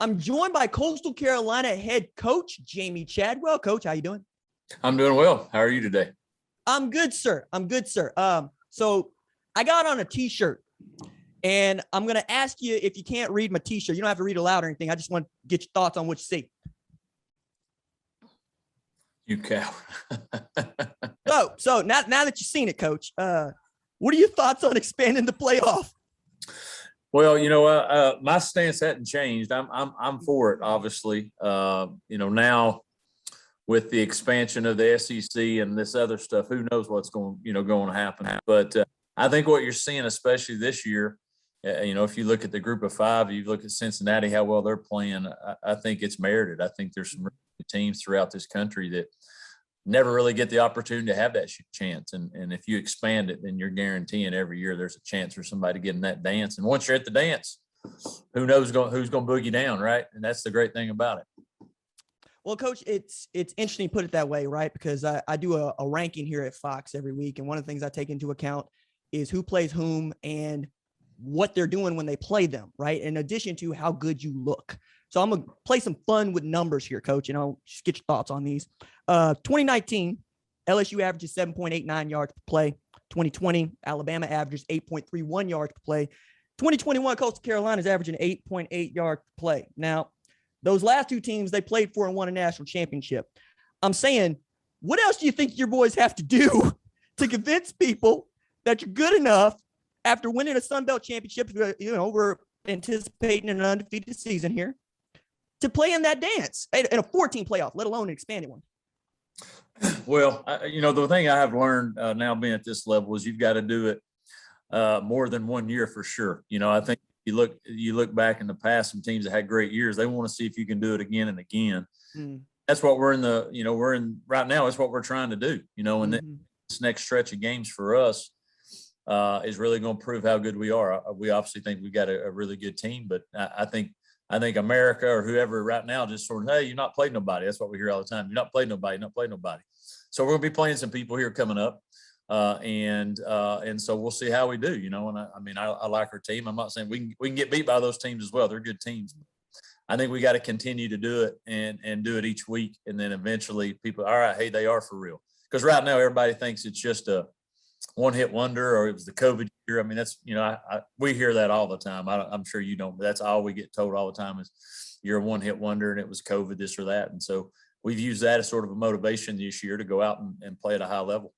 I'm joined by Coastal Carolina head coach Jamey Chadwell. Coach, how you doing? I'm doing well. How are you today? I'm good, sir. So I got on a t-shirt and I'm going to ask you if you can't read my t-shirt. You don't have to read it aloud or anything. I just want to get your thoughts on what you see. You cow. So now that you've seen it, Coach, what are your thoughts on expanding the playoff? Well, my stance hadn't changed. I'm for it, obviously. Now with the expansion of the SEC and this other stuff, who knows what's going to happen. But I think what you're seeing, especially this year, if you look at the group of five, you look at Cincinnati, how well they're playing, I think it's merited. I think there's some really good teams throughout this country that never really get the opportunity to have that chance. And if you expand it, then you're guaranteeing every year there's a chance for somebody getting that dance. And once you're at the dance, who knows who's going to boogie down, right? And that's the great thing about it. Well, Coach, it's interesting you put it that way, right? Because I do a ranking here at Fox every week. And one of the things I take into account is who plays whom and what they're doing when they play them, right? In addition to how good you look. So I'm going to play some fun with numbers here, Coach, and I'll just get your thoughts on these. 2019, LSU averages 7.89 yards per play. 2020, Alabama averages 8.31 yards per play. 2021, Coastal Carolina is averaging 8.8 yards per play. Now, those last two teams, they played for and won a national championship. I'm saying, what else do you think your boys have to do to convince people that you're good enough after winning a Sun Belt championship? We're anticipating an undefeated season here to play in that dance in a 14 playoff, let alone an expanded one. Well, the thing I have learned now being at this level is you've got to do it more than 1 year for sure. I think you look back in the past, some teams that had great years, they want to see if you can do it again and again. That's what we're in right now. It's what we're trying to do, and this next stretch of games for us is really going to prove how good we are. We obviously think we've got a really good team, but I think America or whoever right now just sort of, hey, you're not playing nobody. That's what we hear all the time. You're not playing nobody, not playing nobody. So we're going to be playing some people here coming up. And so we'll see how we do, and I like our team. I'm not saying we can get beat by those teams as well. They're good teams. I think we got to continue to do it and do it each week. And then eventually people, all right, hey, they are for real. Because right now everybody thinks it's just a one-hit wonder or it was the COVID year. I mean, that's, we hear that all the time. I'm sure you don't, but that's all we get told all the time is you're a one-hit wonder and it was COVID, this or that. And so we've used that as sort of a motivation this year to go out and play at a high level.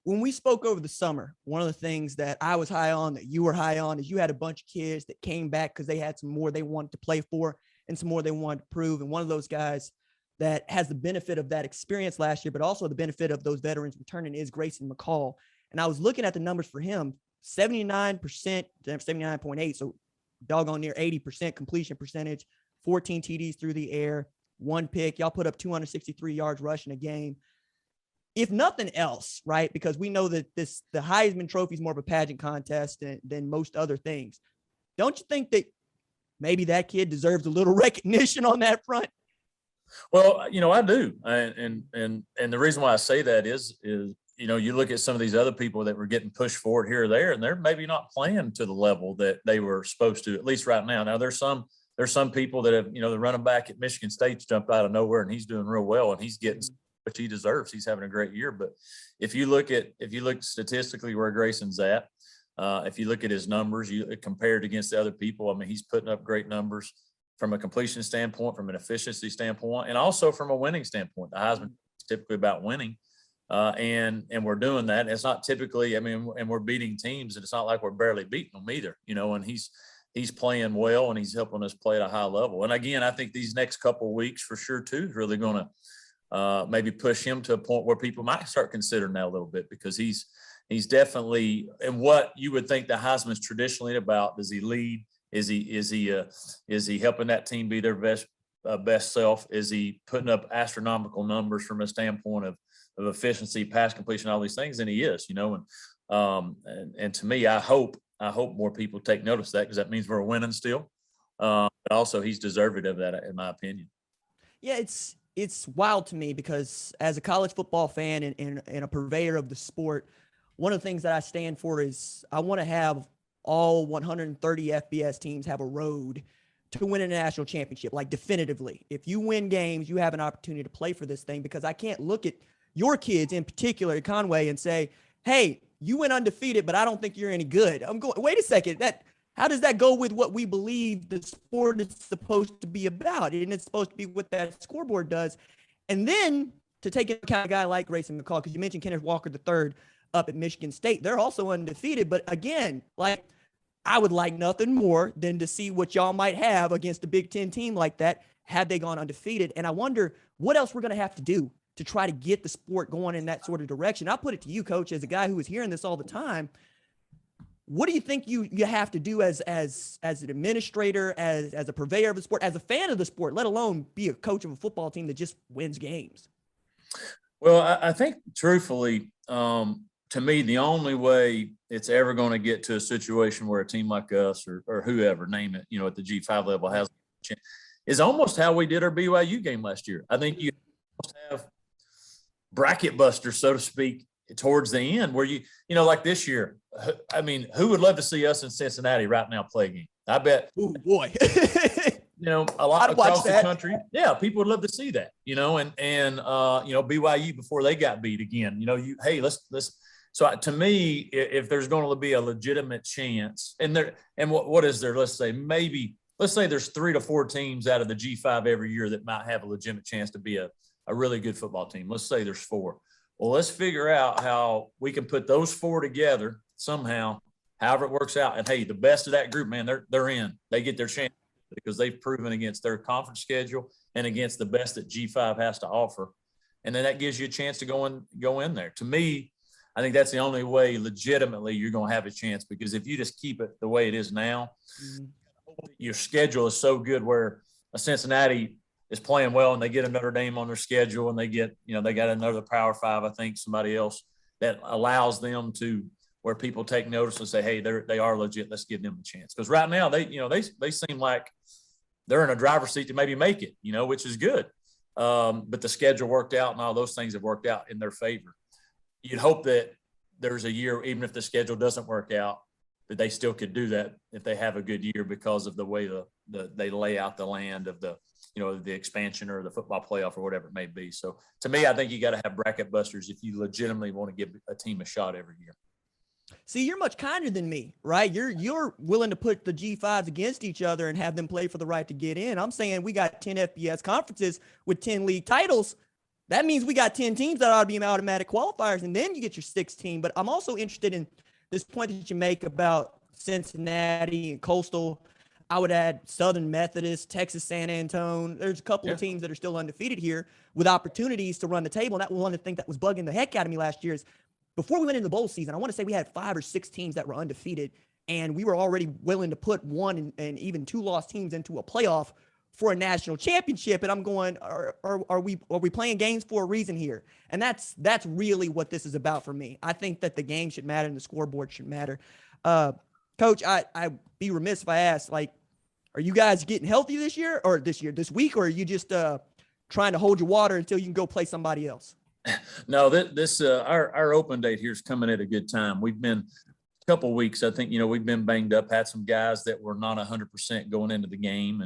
When we spoke over the summer, one of the things that I was high on, that you were high on, is you had a bunch of kids that came back because they had some more they wanted to play for and some more they wanted to prove. And one of those guys that has the benefit of that experience last year, but also the benefit of those veterans returning is GRAYSON McCall. And I was looking at the numbers for him, 79%, 79.8. So doggone near 80% completion percentage, 14 TDs through the air, 1 pick. Y'all put up 263 yards rushing a game. If nothing else, right? Because we know that the Heisman Trophy is more of a pageant contest than most other things. Don't you think that maybe that kid deserves a little recognition on that front? Well, I do. And the reason why I say that is, you look at some of these other people that were getting pushed forward here or there, and they're maybe not playing to the level that they were supposed to, at least right now. Now there's some people that have, the running back at Michigan State's jumped out of nowhere and he's doing real well and he's getting what he deserves. He's having a great year. But if you look statistically where Grayson's at, if you look at his numbers, you compared against the other people, I mean, he's putting up great numbers from a completion standpoint, from an efficiency standpoint, and also from a winning standpoint. The Heisman is typically about winning. And we're doing that. It's not typically, and we're beating teams, and it's not like we're barely beating them either, and he's playing well and he's helping us play at a high level. And again, I think these next couple of weeks for sure too is really going to maybe push him to a point where people might start considering that a little bit, because he's definitely, and what you would think the Heisman's traditionally about. Does he lead? Is he helping that team be their best self? Is he putting up astronomical numbers from a standpoint of efficiency, pass completion, all these things? And he is, and to me, I hope more people take notice of that, because that means we're winning still. But also he's deserving of that, in my opinion. Yeah, it's wild to me, because as a college football fan and a purveyor of the sport, one of the things that I stand for is I want to have all 130 FBS teams have a road to win a national championship, like definitively. If you win games, you have an opportunity to play for this thing, because I can't look at your kids in particular at Conway and say, hey, you went undefeated, but I don't think you're any good. I'm going, wait a second, how does that go with what we believe the sport is supposed to be about? And it's supposed to be what that scoreboard does. And then to take into account a guy like Grayson McCall, because you mentioned Kenneth Walker III up at Michigan State, they're also undefeated. But again, like, I would like nothing more than to see what y'all might have against a Big Ten team like that, had they gone undefeated. And I wonder what else we're going to have to do to try to get the sport going in that sort of direction. I'll put it to you, Coach, as a guy who is hearing this all the time. What do you think you have to do as an administrator, as a purveyor of the sport, as a fan of the sport, let alone be a coach of a football team that just wins games? Well, I think truthfully, to me, the only way it's ever going to get to a situation where a team like us or whoever, name it, at the G5 level has a chance, is almost how we did our BYU game last year. I think you almost have bracket busters, so to speak, towards the end where like this year. I mean, who would love to see us in Cincinnati right now play a game? I bet. Oh boy. A lot across the country. Yeah, people would love to see that, and BYU before they got beat again, hey, let's. So to me, if there's going to be a legitimate chance, and what is there? Let's say there's 3 to 4 teams out of the G5 every year that might have a legitimate chance to be a really good football team. Let's say there's 4. Well, let's figure out how we can put those 4 together somehow, however it works out. And hey, the best of that group, man, they're in. They get their chance because they've proven against their conference schedule and against the best that G5 has to offer. And then that gives you a chance to go in there. To me, I think that's the only way legitimately you're going to have a chance, because if you just keep it the way it is now, your schedule is so good where a Cincinnati is playing well and they get a Notre Dame on their schedule and they get, they got another Power 5, I think, somebody else that allows them to where people take notice and say, hey, they are legit. Let's give them a chance. Because right now they seem like they're in a driver's seat to maybe make it, which is good. But the schedule worked out and all those things have worked out in their favor. You'd hope that there's a year, even if the schedule doesn't work out, that they still could do that if they have a good year because of the way they lay out the land of the expansion or the football playoff or whatever it may be. So to me, I think you got to have bracket busters if you legitimately want to give a team a shot every year. See, you're much kinder than me, right? You're willing to put the G5s against each other and have them play for the right to get in. I'm saying we got 10 FBS conferences with 10 league titles. That means we got 10 teams that ought to be automatic qualifiers, and then you get your 6th team. But I'm also interested in this point that you make about Cincinnati and Coastal. I would add Southern Methodist, Texas San Antone. There's a couple of teams that are still undefeated here with opportunities to run the table. And that was one of the things that was bugging the heck out of me last year is before we went into the bowl season, I want to say we had 5 or 6 teams that were undefeated, and we were already willing to put 1 and even 2 lost teams into a playoff for a national championship. And I'm going, are we playing games for a reason here? And that's really what this is about for me. I think that the game should matter and the scoreboard should matter. Coach, I'd be remiss if I asked, like, are you guys getting healthy this week, or are you just trying to hold your water until you can go play somebody else? No, our open date here is coming at a good time. We've been a couple of weeks. I think, we've been banged up, had some guys that were not 100% going into the game,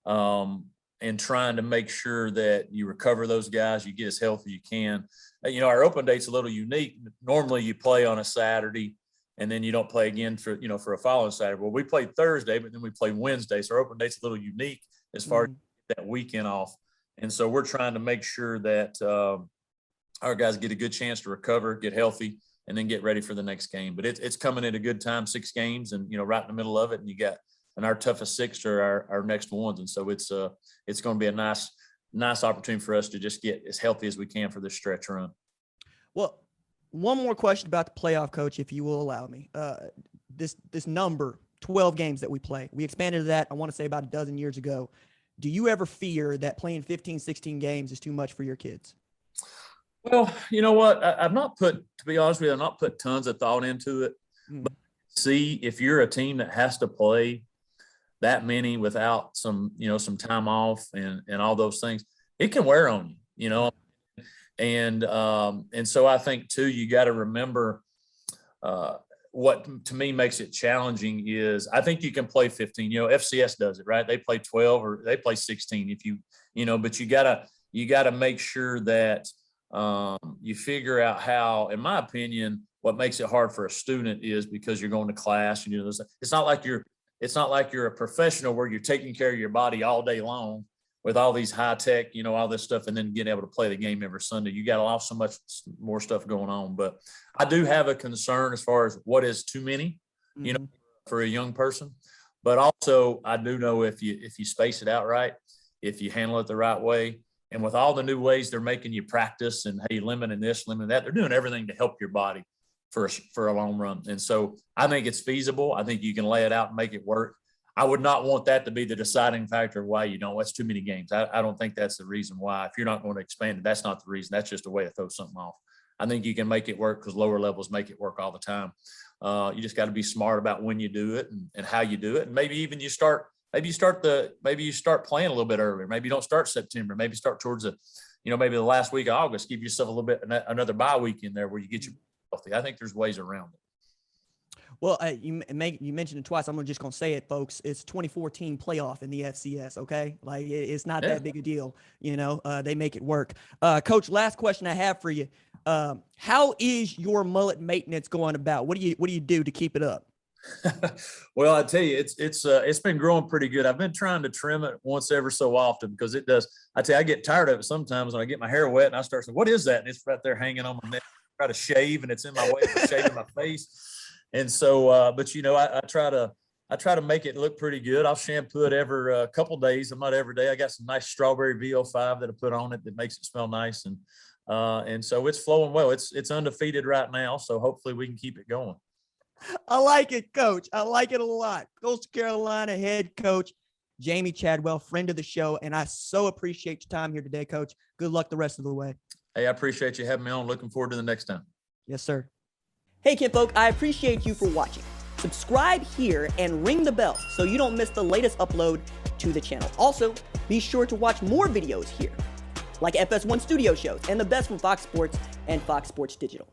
and trying to make sure that you recover those guys, you get as healthy as you can. Our open date's a little unique. Normally you play on a Saturday and then you don't play again for a following Saturday. Well, we played Thursday, but then we play Wednesday. So our open date's a little unique as far as that weekend off. And so we're trying to make sure that our guys get a good chance to recover, get healthy, and then get ready for the next game. But it's coming at a good time, 6 games, and right in the middle of it. And you got, and our toughest 6 are our next ones. And so it's going to be a nice opportunity for us to just get as healthy as we can for this stretch run. Well, one more question about the playoff, Coach, if you will allow me. This number, 12 games that we play, we expanded that, I want to say about a dozen years ago. Do you ever fear that playing 15, 16 games is too much for your kids? Well, you know what? I've not put, to be honest with you, I've not put tons of thought into it. But see, if you're a team that has to play that many without some time off and all those things, it can wear on you, And so I think too, you got to remember, what to me makes it challenging is I think you can play 15. FCS does it, right? They play 12 or they play 16 if but you gotta make sure that you figure out how, in my opinion, what makes it hard for a student is because you're going to class and it's not like you're a professional where you're taking care of your body all day long with all these high tech, all this stuff, and then getting able to play the game every Sunday. You got so much more stuff going on. But I do have a concern as far as what is too many, for a young person. But also I do know if you space it out right, if you handle it the right way, and with all the new ways they're making you practice and hey, limiting this, limiting that, they're doing everything to help your body for a long run. And so I think it's feasible. I think you can lay it out and make it work. I would not want that to be the deciding factor of why you don't. That's too many games. I don't think that's the reason why. If you're not going to expand it, that's not the reason. That's just a way to throw something off. I think you can make it work because lower levels make it work all the time. You just got to be smart about when you do it and how you do it. And maybe even you start playing a little bit earlier. Maybe you don't start September. Maybe start towards maybe the last week of August. Give yourself a little bit, another bye week in there where you get your healthy. I think there's ways around it. Well, you mentioned it twice. I'm just going to say it, folks. It's 2014 playoff in the FCS, okay? Like, it's not that big a deal. They make it work. Coach, last question I have for you. How is your mullet maintenance going about? What do you do to keep it up? Well, I tell you, it's been growing pretty good. I've been trying to trim it once ever so often because it does. I tell you, I get tired of it sometimes when I get my hair wet and I start saying, "What is that?" And it's right there hanging on my neck. I try to shave and it's in my way for shaving my face. And so, but I try to make it look pretty good. I'll shampoo it every couple days. I'm not every day. I got some nice strawberry VO5 that I put on it that makes it smell nice, and so it's flowing well. It's undefeated right now, so hopefully we can keep it going. I like it, Coach. I like it a lot. Coastal Carolina head coach Jamey Chadwell, friend of the show, and I so appreciate your time here today, Coach. Good luck the rest of the way. Hey, I appreciate you having me on. Looking forward to the next time. Yes, sir. Hey, kinfolk, I appreciate you for watching. Subscribe here and ring the bell so you don't miss the latest upload to the channel. Also, be sure to watch more videos here, like FS1 Studio shows and the best from Fox Sports and Fox Sports Digital.